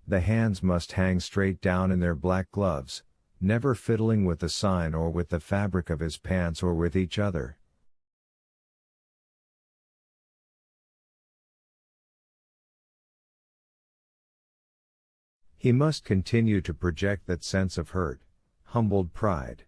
The hands must hang straight down in their black gloves, never fiddling with the sign or with the fabric of his pants or with each other. He must continue to project that sense of hurt, humbled pride.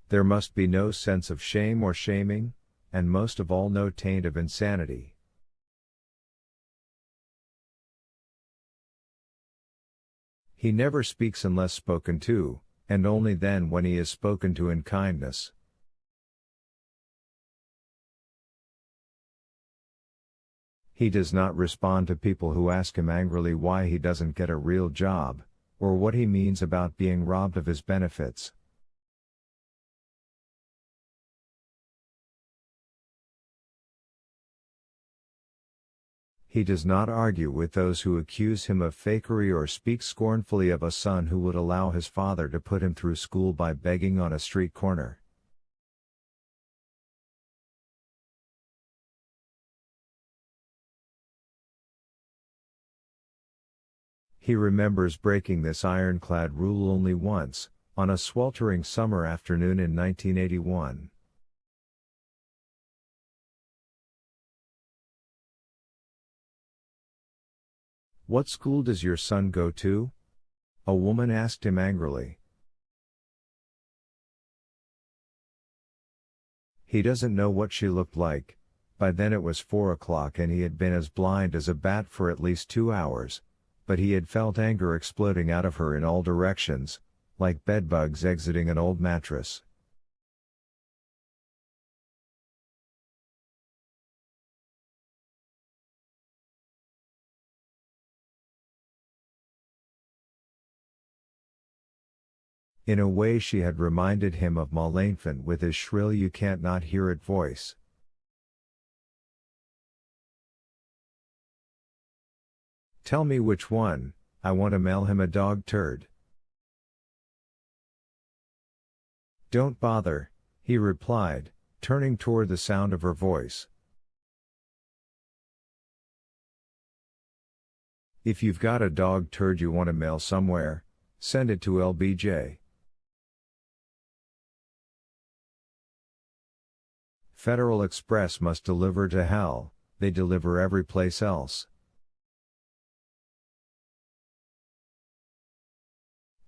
There must be no sense of shame or shaming, and most of all no taint of insanity. He never speaks unless spoken to, and only then when he is spoken to in kindness. He does not respond to people who ask him angrily why he doesn't get a real job, or what he means about being robbed of his benefits. He does not argue with those who accuse him of fakery or speak scornfully of a son who would allow his father to put him through school by begging on a street corner. He remembers breaking this ironclad rule only once, on a sweltering summer afternoon in 1981. "What school does your son go to?" a woman asked him angrily. He doesn't know what she looked like. By then it was 4 o'clock and he had been as blind as a bat for at least 2 hours, but he had felt anger exploding out of her in all directions, like bedbugs exiting an old mattress. In a way she had reminded him of Malenfant with his shrill you can't not hear it voice. "Tell me which one, I want to mail him a dog turd." "Don't bother," he replied, turning toward the sound of her voice. "If you've got a dog turd you want to mail somewhere, send it to LBJ. Federal Express must deliver to hell, they deliver every place else."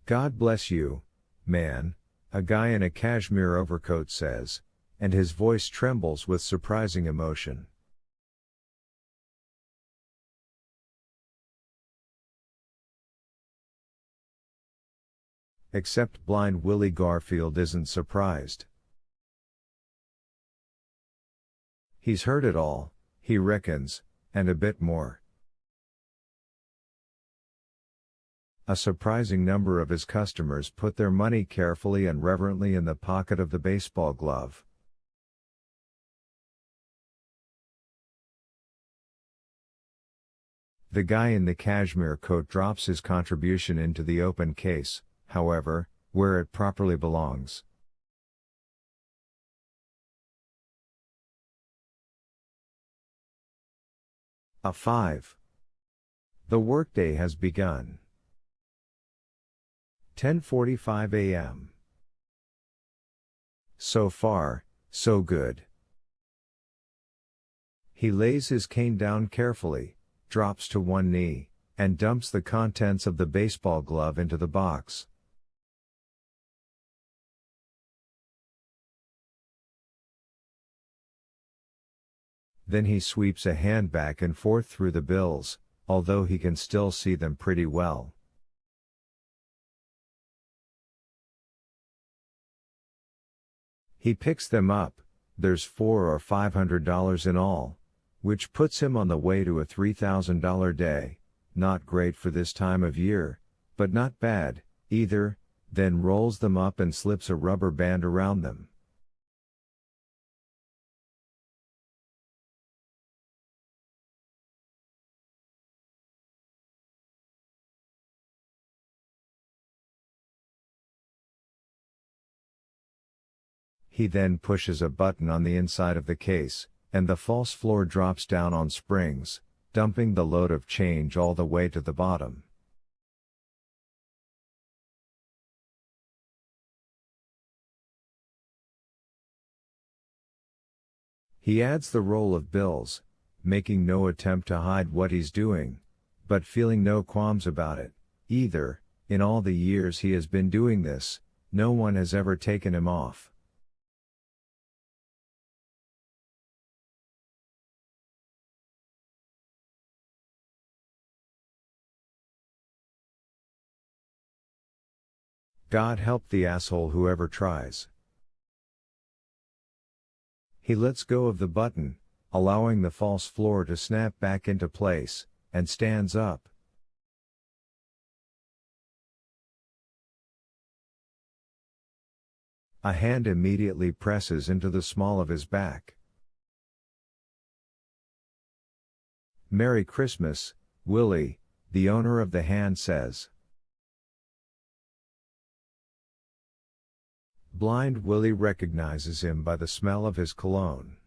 "God bless you, man," a guy in a cashmere overcoat says, and his voice trembles with surprising emotion. Except blind Willie Garfield isn't surprised. He's heard it all, he reckons, and a bit more. A surprising number of his customers put their money carefully and reverently in the pocket of the baseball glove. The guy in the cashmere coat drops his contribution into the open case, however, where it properly belongs. A 5. The workday has begun. 10:45 a.m. So far, so good. He lays his cane down carefully, drops to one knee, and dumps the contents of the baseball glove into the box. Then he sweeps a hand back and forth through the bills, although he can still see them pretty well. He picks them up, there's $400 or $500 in all, which puts him on the way to a $3,000 day, not great for this time of year, but not bad, either, then rolls them up and slips a rubber band around them. He then pushes a button on the inside of the case, and the false floor drops down on springs, dumping the load of change all the way to the bottom. He adds the roll of bills, making no attempt to hide what he's doing, but feeling no qualms about it, either. In all the years he has been doing this, no one has ever taken him off. God help the asshole whoever tries. He lets go of the button, allowing the false floor to snap back into place, and stands up. A hand immediately presses into the small of his back. "Merry Christmas, Willie," the owner of the hand says. Blind Willie recognizes him by the smell of his cologne.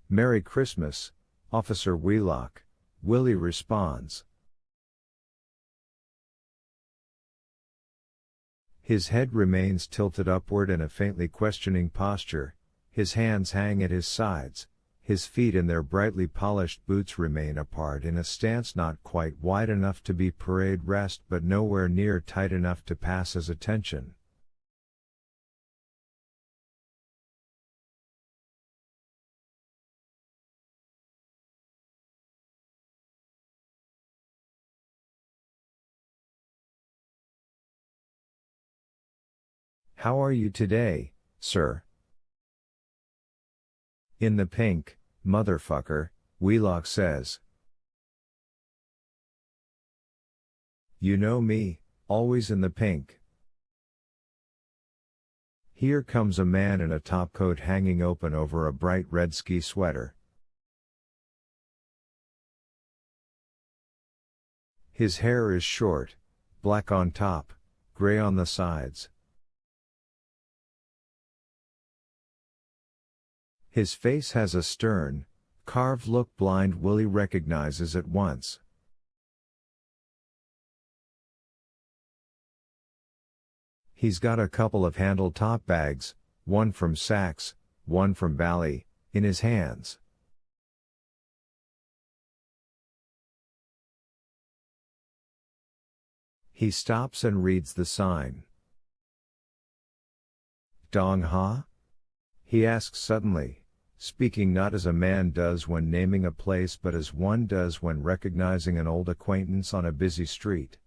"Merry Christmas, Officer Wheelock," Willie responds. His head remains tilted upward in a faintly questioning posture, his hands hang at his sides, his feet in their brightly polished boots remain apart in a stance not quite wide enough to be parade rest but nowhere near tight enough to pass as attention. "How are you today, sir?" "In the pink, motherfucker," Wheelock says. "You know me, always in the pink." Here comes a man in a topcoat hanging open over a bright red ski sweater. His hair is short, black on top, gray on the sides. His face has a stern, carved look Blind Willie recognizes at once. He's got a couple of handled top bags, one from Saks, one from Bally, in his hands. He stops and reads the sign. "Dong Ha?" he asks suddenly, speaking not as a man does when naming a place but as one does when recognizing an old acquaintance on a busy street.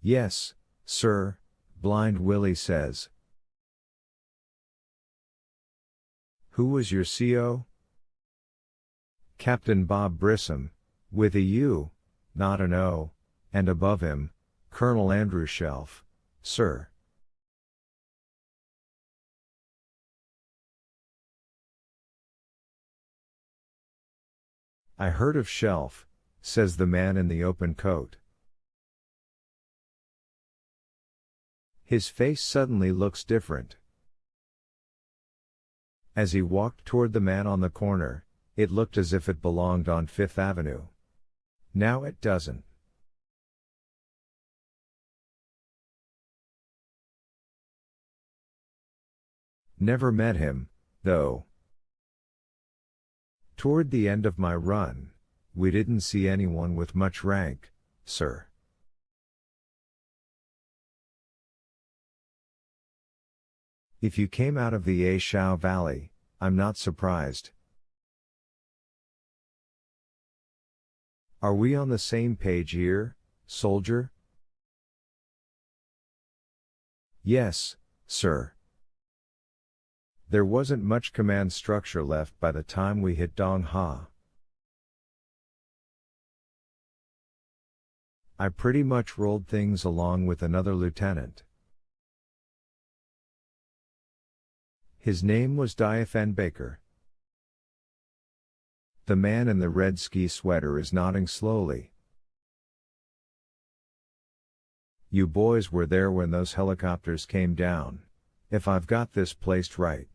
"Yes, sir," Blind Willie says. "Who was your CO?" "Captain Bob Brissom, with a U, not an O, and above him, Colonel Andrew Shelf, sir." "I heard of Shelf," says the man in the open coat. His face suddenly looks different. As he walked toward the man on the corner, it looked as if it belonged on Fifth Avenue. Now it doesn't. Never met him, though. Toward the end of my run, we didn't see anyone with much rank, sir. If you came out of the A Shao Valley, I'm not surprised. Are we on the same page here, soldier? Yes, sir. There wasn't much command structure left by the time we hit Dong Ha. I pretty much rolled things along with another lieutenant. His name was Diaphan Baker. The man in the red ski sweater is nodding slowly. You boys were there when those helicopters came down. If I've got this placed right.